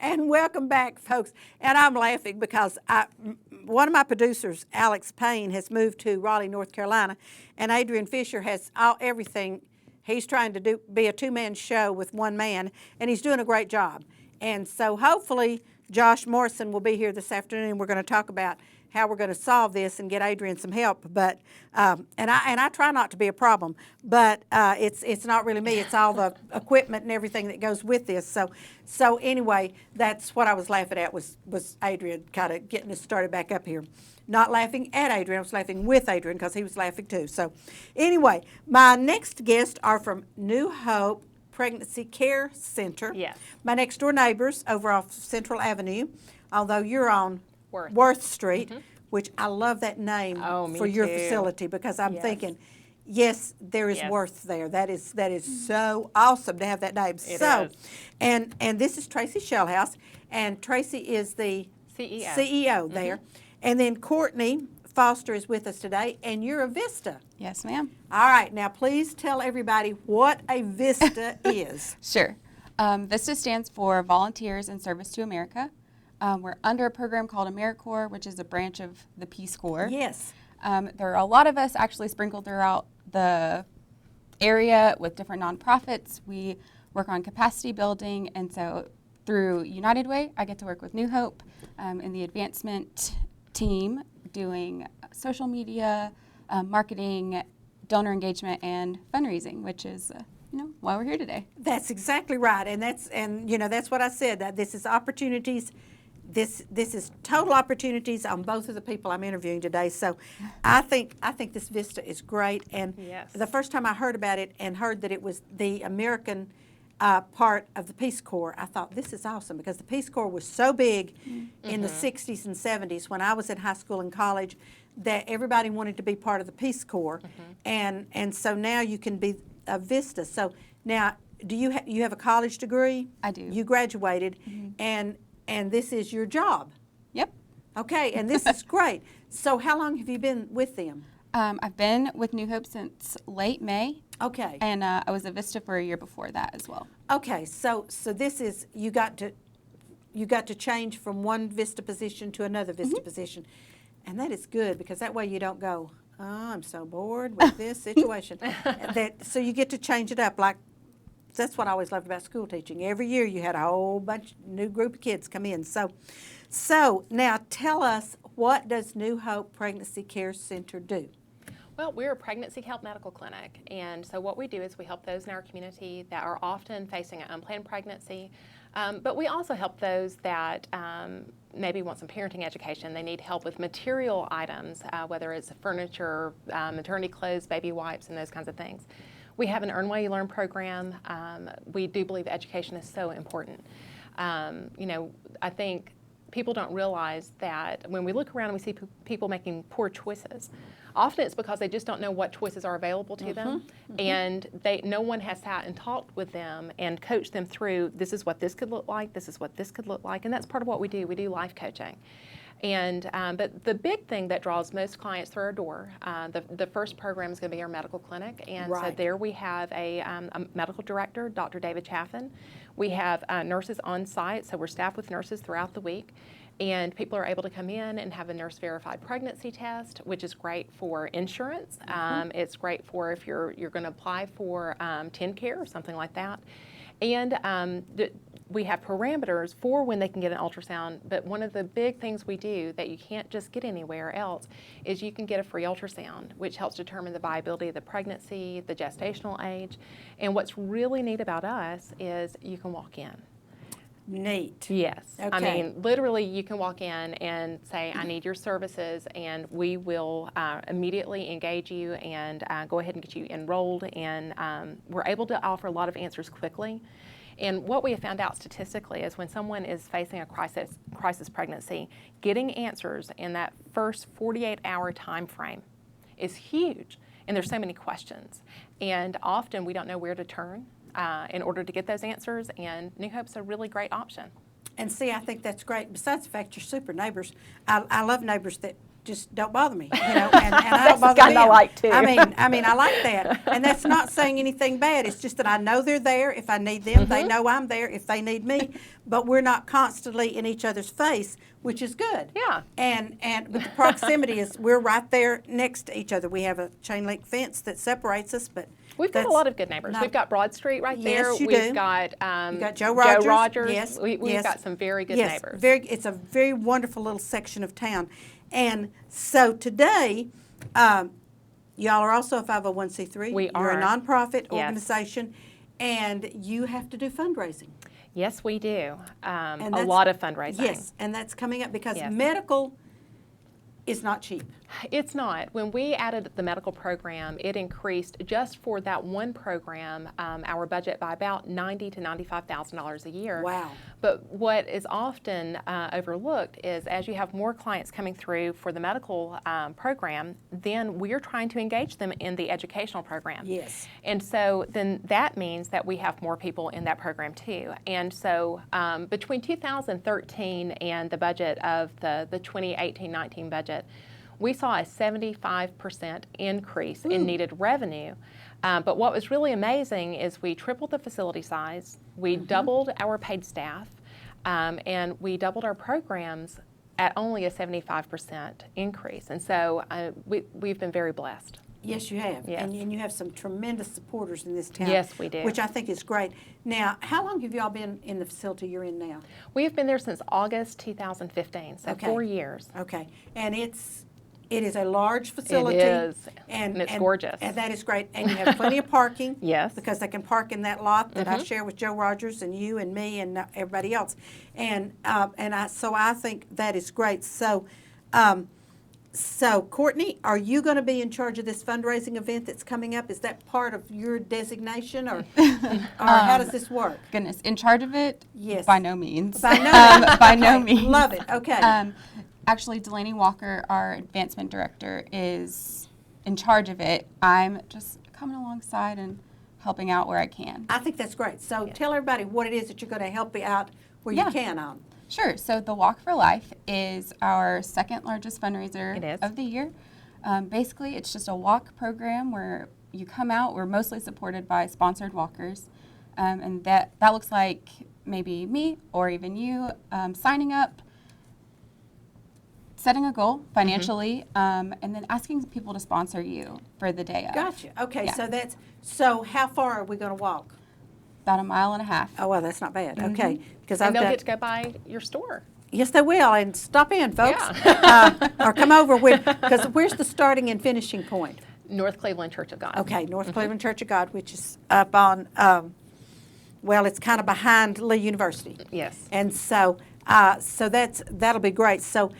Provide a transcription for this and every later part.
And welcome back, folks. And I'm laughing because one of my producers, Alex Payne, has moved to Raleigh, North Carolina, and Adrian Fisher has everything. He's trying to be a two-man show with one man, and he's doing a great job. And so hopefully Josh Morrison will be here this afternoon. We're going to talk about how we're going to solve this and get Adrian some help. But and I try not to be a problem, but it's not really me. It's all the equipment and everything that goes with this. So anyway, that's what I was laughing at was Adrian kind of getting us started back up here. Not laughing at Adrian, I was laughing with Adrian because he was laughing too. So anyway, my next guests are from New Hope Pregnancy Care Center. Yes. My next door neighbors over off Central Avenue, although you're on Worth Street, which I love that name for your facility because I'm thinking, yes, there is Worth there. That is so awesome to have that name. It is. And this is Tracy Shellhouse, and Tracy is the CEO there. And then Courtney Foster is with us today, and you're a VISTA. Yes, ma'am. All right, now please tell everybody what a VISTA is. Sure. VISTA stands for Volunteers in Service to America. We're under a program called AmeriCorps, which is a branch of the Peace Corps. Yes. There are a lot of us actually sprinkled throughout the area with different nonprofits. We work on capacity building, and so through United Way, I get to work with New Hope in the advancement team doing social media, marketing, donor engagement, and fundraising, which is why we're here today. That's exactly right, and that's what I said. That this is opportunities. This is total opportunities on both of the people I'm interviewing today. So, I think this VISTA is great. And the first time I heard about it and heard that it was the American part of the Peace Corps, I thought this is awesome because the Peace Corps was so big in the 60s and 70s when I was in high school and college that everybody wanted to be part of the Peace Corps, and so now you can be a VISTA. So now, do you have a college degree? I do. You graduated, and this is your job. Yep. Okay, and this is great. So how long have you been with them? I've been with New Hope since late May. Okay. And I was a VISTA for a year before that as well. Okay, so this is you got to change from one VISTA position to another VISTA position, and that is good because that way you don't go, oh, I'm so bored with this situation. So you get to change it up. Like that's what I always loved about school teaching. Every year you had a whole bunch new group of kids come in. So now tell us, what does New Hope Pregnancy Care Center do? Well, we're a pregnancy help medical clinic, and so what we do is we help those in our community that are often facing an unplanned pregnancy, but we also help those that maybe want some parenting education. They need help with material items, whether it's furniture, maternity clothes, baby wipes, and those kinds of things. We have an Earn While You Learn program. We do believe education is so important. I think people don't realize that when we look around and we see people making poor choices, often it's because they just don't know what choices are available to them, and no one has sat and talked with them and coached them through, this is what this could look like, this is what this could look like, and that's part of what we do. We do life coaching. And but the big thing that draws most clients through our door, the first program is going to be our medical clinic, and so there we have a medical director, Dr. David Chaffin. We have nurses on site, so we're staffed with nurses throughout the week. And people are able to come in and have a nurse-verified pregnancy test, which is great for insurance. It's great for if you're going to apply for TennCare or something like that. And we have parameters for when they can get an ultrasound, but one of the big things we do that you can't just get anywhere else is you can get a free ultrasound, which helps determine the viability of the pregnancy, the gestational age. And what's really neat about us is you can walk in. Neat. Yes. Okay. I mean, literally, you can walk in and say, I need your services, and we will immediately engage you and go ahead and get you enrolled. And we're able to offer a lot of answers quickly. And what we have found out statistically is when someone is facing a crisis pregnancy, getting answers in that first 48-hour time frame is huge. And there's so many questions. And often we don't know where to turn in order to get those answers, and New Hope's a really great option. And see, I think that's great. Besides the fact you're super neighbors, I love neighbors that just don't bother me, and I don't bother kinda them. like too. I mean, I like that, and that's not saying anything bad. It's just that I know they're there. If I need them, they know I'm there. If they need me, but we're not constantly in each other's face, which is good. Yeah. But the proximity is we're right there next to each other. We have a chain link fence that separates us, but We've got a that's lot of good neighbors. not- We've got Broad Street right Yes, there. you We've do. got You got Joe Rogers. Yes, We've yes. got some very good yes, neighbors. It's a very wonderful little section of town. And so today, y'all are also a 501c3. We You're a are. nonprofit Yes. organization, and you have to do fundraising. Yes, we do. And A that's- lot of fundraising. Yes, and that's coming up because Yes. medical is not cheap. It's not. When we added the medical program, it increased just for that one program our budget by about $90,000 to $95,000 a year. Wow. But what is often overlooked is as you have more clients coming through for the medical program, then we're trying to engage them in the educational program. Yes. And so then that means that we have more people in that program too. And so between 2013 and the budget of the 2018-19 budget, we saw a 75% increase in needed revenue. But what was really amazing is we tripled the facility size, we doubled our paid staff, and we doubled our programs at only a 75% increase. And so we've been very blessed. Yes, you have. Yes. And you have some tremendous supporters in this town. Yes, we do. Which I think is great. Now, how long have y'all been in the facility you're in now? We have been there since August 2015, so Okay. 4 years. Okay, and it is a large facility. is, and it's gorgeous. And that is great, and you have plenty of parking. Yes. Mm-hmm. Because they can park in that lot that I share with Joe Rogers and you and me and everybody else, so I think that is great. So, Courtney, are you going to be in charge of this fundraising event that's coming up? Is that part of your designation, or how does this work? Goodness, in charge of it? Yes. By no means. By no means. By no Okay, means. love it. Okay. Actually, Delaney Walker, our advancement director, is in charge of it. I'm just coming alongside and helping out where I can. I think that's great. So tell everybody what it is that you're going to help you out where you Yeah. can on. Sure. So the Walk for Life is our second largest fundraiser It is. of the year. Basically, it's just a walk program where you come out. We're mostly supported by sponsored walkers, and that looks like maybe me or even you signing up, setting a goal financially, and then asking people to sponsor you for the day of. Gotcha. Okay, Yeah. so how far are we going to walk? About 1.5 miles. Oh, well, that's not bad. Okay, because I've And they'll done. get to go by your store. Yes, they will, and stop in, folks, or come over because where's the starting and finishing point? North Cleveland Church of God. Okay, North Cleveland Church of God, which is up on, well, it's kind of behind Lee University. Yes. And so, that'll be great. So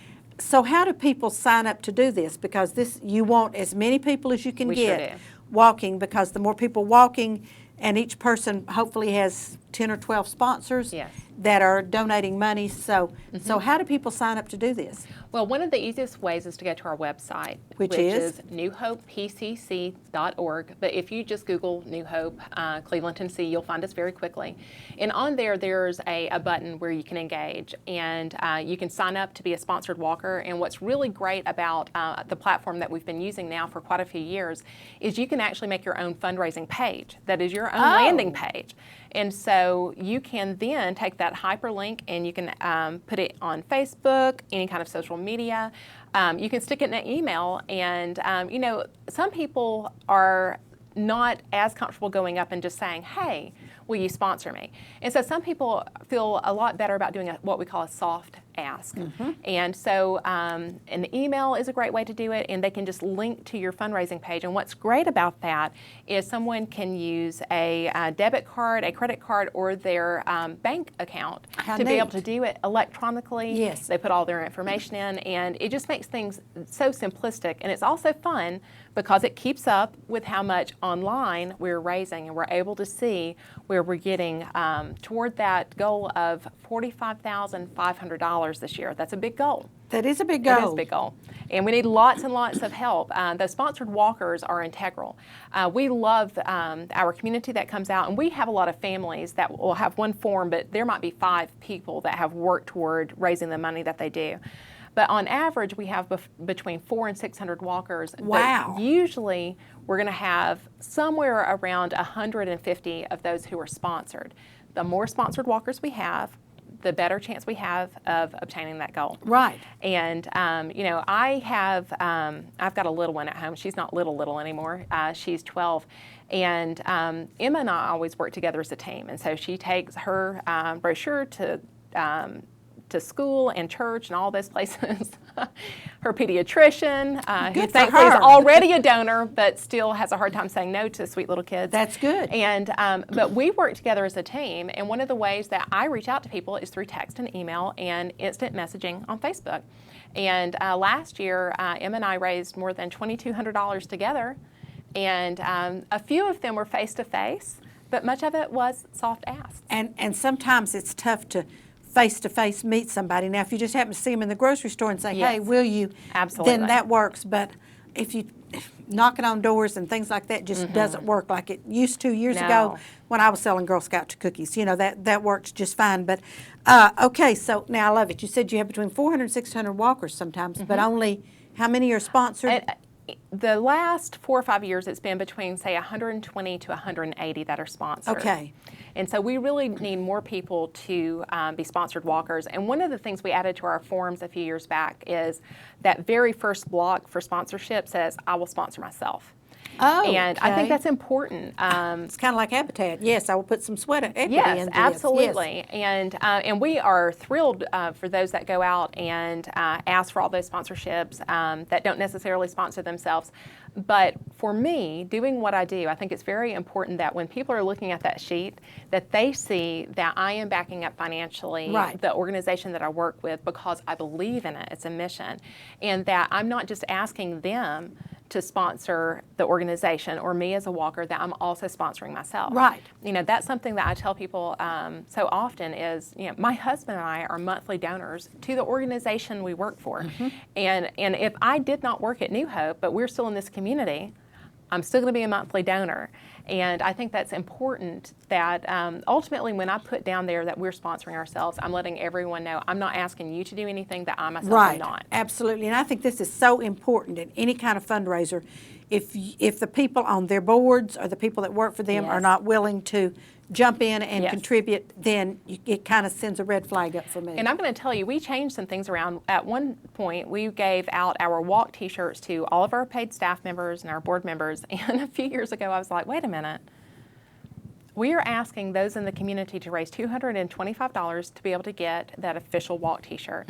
how do people sign up to do this? Because you want as many people as you can We sure get do. walking, because the more people walking, and each person hopefully has 10 or 12 sponsors Yes. that are donating money. So how do people sign up to do this? Well, one of the easiest ways is to go to our website, Which is? newhopepcc.org. But if you just Google New Hope, Cleveland, Tennessee, you'll find us very quickly. And on there, there's a button where you can engage, and you can sign up to be a sponsored walker. And what's really great about the platform that we've been using now for quite a few years is you can actually make your own fundraising page that is your own landing page. And so you can then take that hyperlink and you can put it on Facebook, any kind of social media. You can stick it in an email. And, some people are not as comfortable going up and just saying, hey, will you sponsor me? And so some people feel a lot better about doing what we call a soft ask. And so an email is a great way to do it, and they can just link to your fundraising page. And what's great about that is someone can use a debit card, a credit card, or their bank account How to be able neat. to do it electronically. Yes. They put all their information in, and it just makes things so simplistic. And it's also fun because it keeps up with how much online we're raising, and we're able to see where we're getting toward that goal of $45,500 this year. That's a big goal. That is a big goal. It is a big goal. And we need lots and lots of help. The sponsored walkers are integral. We love our community that comes out, and we have a lot of families that will have one form, but there might be 5 people that have worked toward raising the money that they do. But on average, we have between 400 and 600 walkers. Wow. But usually, we're going to have somewhere around 150 of those who are sponsored. The more sponsored walkers we have, the better chance we have of obtaining that goal. Right. And I've got a little one at home. She's not little anymore. She's 12. And Emma and I always work together as a team. And so she takes her brochure to school and church and all those places. Her pediatrician, who Good for thankfully is her. already a donor, but still has a hard time saying no to sweet little kids. That's good. And but we work together as a team, and one of the ways that I reach out to people is through text and email and instant messaging on Facebook. And last year, Emma and I raised more than $2,200 together, and a few of them were face-to-face, but much of it was soft asks. And sometimes it's tough to face-to-face meet somebody. Now, if you just happen to see them in the grocery store and say, hey, Yes. will you? Absolutely. Then that works. But if you knocking on doors and things like that just doesn't work like it used to years ago No. when I was selling Girl Scout cookies. You know, that works just fine. But, okay, so now I love it. You said you have between 400 and 600 walkers sometimes, but only how many are sponsored? And, the last 4 or 5 years, it's been between, say, 120 to 180 that are sponsored. Okay. And so we really need more people to be sponsored walkers. And one of the things we added to our forms a few years back is that very first block for sponsorship says, I will sponsor myself. Oh, And I okay. think that's important. It's kind of like Habitat. Yes, I will put some sweat equity Yes, into absolutely. And we are thrilled for those that go out and ask for all those sponsorships that don't necessarily sponsor themselves. But for me, doing what I do, I think it's very important that when people are looking at that sheet, that they see that I am backing up financially Right. the organization that I work with because I believe in it. It's a mission. And that I'm not just asking them to sponsor the organization or me as a walker, that I'm also sponsoring myself. Right. You know, that's something that I tell people so often is, you know, my husband and I are monthly donors to the organization we work for. And if I did not work at New Hope, but we're still in this community, I'm still going to be a monthly donor. And I think that's important that ultimately when I put down there that we're sponsoring ourselves, I'm letting everyone know I'm not asking you to do anything that I myself am Right, not. absolutely. And I think this is so important in any kind of fundraiser. If the people on their boards or the people that work for them are Yes. not willing to jump in and Yes. contribute, then it kind of sends a red flag up for me. And I'm going to tell you, we changed some things around. At one point, we gave out our walk T-shirts to all of our paid staff members and our board members. And a few years ago, I was like, wait a minute. We are asking those in the community to raise $225 to be able to get that official walk T-shirt.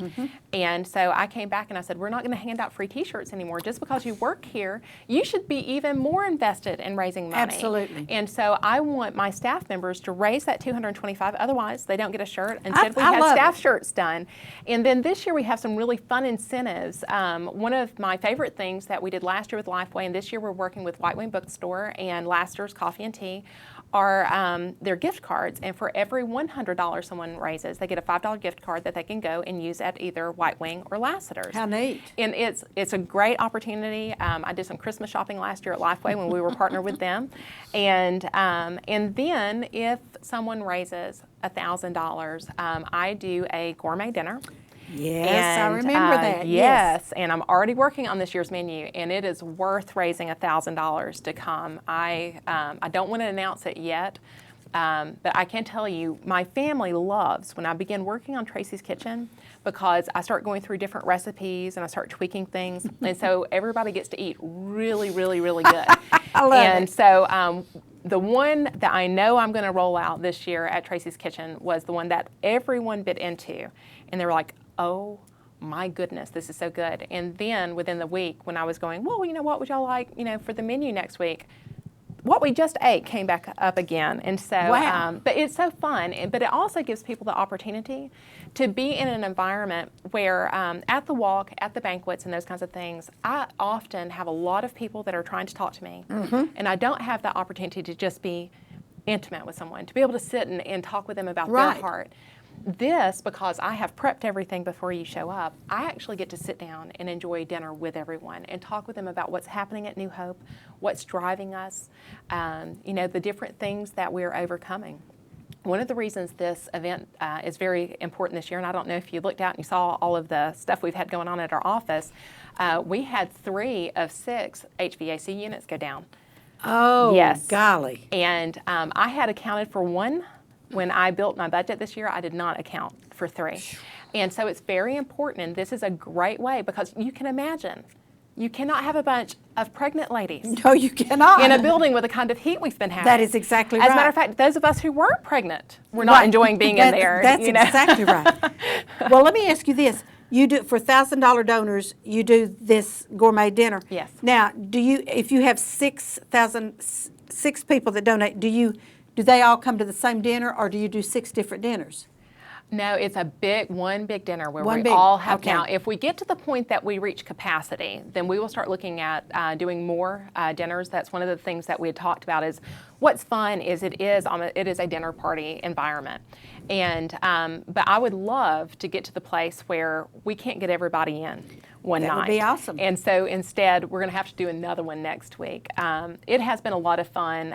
And so I came back and I said, we're not going to hand out free T-shirts anymore. Just because you work here, you should be even more invested in raising money. Absolutely. And so I want my staff members to raise that $225. Otherwise, they don't get a shirt. Instead, we I had love staff it. shirts done. And then this year we have some really fun incentives. One of my favorite things that we did last year with Lifeway, and this year we're working with White Wing Bookstore and Laster's Coffee and Tea, are their gift cards. And for every $100 someone raises, they get a $5 gift card that they can go and use at either White Wing or Lassiter's. How neat. And it's a great opportunity. I did some Christmas shopping last year at Lifeway when we were partnered with them. And then if someone raises $1,000, I do a gourmet dinner. Yes, I And, remember that. Yes, and I'm already working on this year's menu, and it is worth raising $1,000 to come. I don't want to announce it yet, but I can tell you my family loves when I begin working on Tracy's Kitchen because I start going through different recipes and I start tweaking things, and so everybody gets to eat really, really, really good. I love and it. so the one that I know I'm going to roll out this year at Tracy's Kitchen was the one that everyone bit into, and they were like, oh my goodness, this is so good. And then within the week when I was going, well, you know, what would y'all like, you know, for the menu next week? What we just ate came back up again. And so, Wow. but it's so fun. But it also gives people the opportunity to be in an environment where at the walk, at the banquets and those kinds of things, I often have a lot of people that are trying to talk to me. And I don't have that opportunity to just be intimate with someone, to be able to sit and talk with them about Right. their heart. This, because I have prepped everything before you show up, I actually get to sit down and enjoy dinner with everyone and talk with them about what's happening at New Hope, what's driving us, you know, the different things that we're overcoming. One of the reasons this event is very important this year, and I don't know if you looked out and you saw all of the stuff we've had going on at our office, we had 3 of 6 HVAC units go down. Oh, Yes. golly. And I had accounted for 1 when I built my budget this year. I did not account for 3. And so it's very important, and this is a great way, because you can imagine, you cannot have a bunch of pregnant ladies No, you cannot. in a building with the kind of heat we've been having. That is exactly As a matter right. of fact, those of us who weren't pregnant were not Right. enjoying being in That- there. That's you know? exactly right. Well, let me ask you this. You do, for $1,000 donors, you do this gourmet dinner. Yes. Now, if you have 6 people that donate, do they all come to the same dinner, or do you do 6 different dinners? No, it's one big dinner where One we big, all have. okay. Now, if we get to the point that we reach capacity, then we will start looking at doing more dinners. That's one of the things that we had talked about. Is what's fun is it is a dinner party environment, and but I would love to get to the place where we can't get everybody in one night. That would be awesome. And so instead, we're going to have to do another one next week. It has been a lot of fun.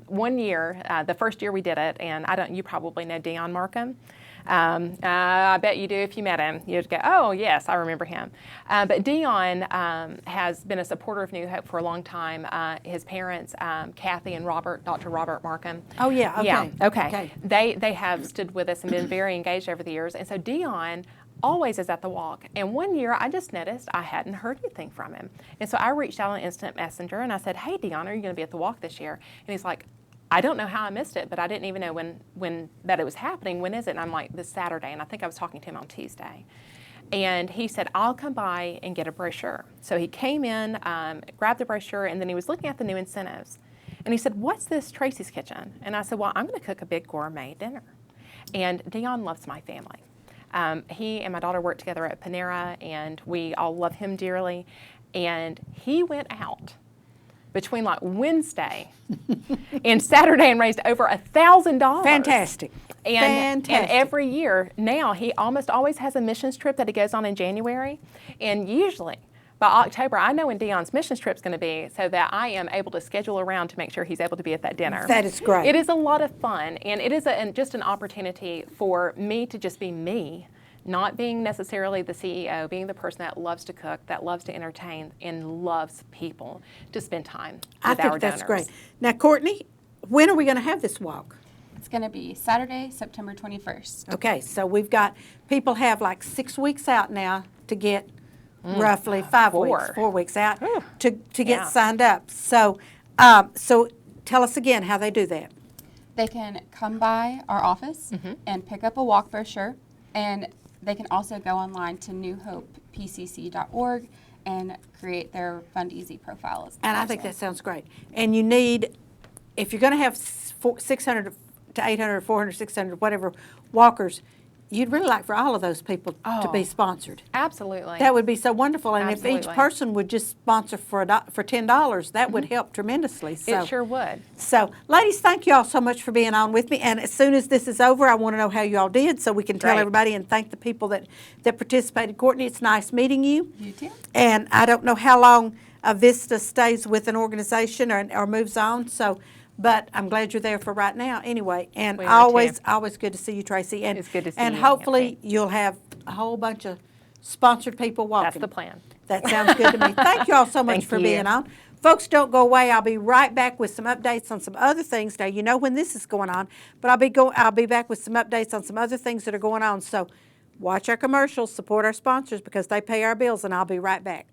One year, the first year we did it, and you probably know Dion Markham. I bet you do if you met him. You'd go, oh, yes, I remember him. But Dion has been a supporter of New Hope for a long time. His parents, Kathy and Dr. Robert Markham. Oh, yeah, okay. Yeah, okay. Okay. They have stood with us and been very engaged over the years. And so Dion always is at the walk. And one year I just noticed I hadn't heard anything from him. And so I reached out on Instant Messenger and I said, hey, Dion, are you going to be at the walk this year? And he's like, I don't know how I missed it, but I didn't even know when that it was happening. When is it? And I'm like, this Saturday. And I think I was talking to him on Tuesday. And he said, I'll come by and get a brochure. So he came in, grabbed the brochure, and then he was looking at the new incentives. And he said, what's this Tracy's Kitchen? And I said, well, I'm going to cook a big gourmet dinner. And Dion loves my family. He and my daughter work together at Panera, and we all love him dearly. And he went out between like Wednesday and Saturday and raised over $1,000. Fantastic. And Fantastic. every year now, he almost always has a missions trip that he goes on in January. And usually by October, I know when Dion's missions trip's going to be, so that I am able to schedule around to make sure he's able to be at that dinner. That is great. It is a lot of fun, and it is just an opportunity for me to just be me, not being necessarily the CEO, being the person that loves to cook, that loves to entertain, and loves people, to spend time with I our think that's donors. great. Now, Courtney, when are we going to have this walk? It's going to be Saturday, September 21st. Okay, so we've got, people have like 6 weeks out now to get roughly 5 weeks, 4 weeks out to get Yeah. signed up. So, so tell us again how they do that. They can come by our office and pick up a walk brochure, and they can also go online to newhopepcc.org and create their Fund Easy profile. And I think that sounds great. And you need, if you're going to have 600 to 800, 400, 600, whatever walkers, you'd really like for all of those people to be sponsored. Absolutely. That would be so wonderful. And if each Absolutely. person would just sponsor for $10, that would help tremendously. So, It sure would. So, ladies, thank you all so much for being on with me. And as soon as this is over, I want to know how you all did so we can tell Great. everybody and thank the people that participated. Courtney, it's nice meeting you. You too. And I don't know how long Vista stays with an organization or moves on. So, but I'm glad you're there for right now anyway. And We are too. always good to see you, Tracy. And, It's good to see and you, hopefully Nancy. you'll have a whole bunch of sponsored people walking. That's the plan. That sounds good to me. Thank you all so much Thank for you. being on. Folks, don't go away. I'll be right back with some updates on some other things. Now, you know when this is going on, but I'll be back with some updates on some other things that are going on. So watch our commercials, support our sponsors because they pay our bills, and I'll be right back.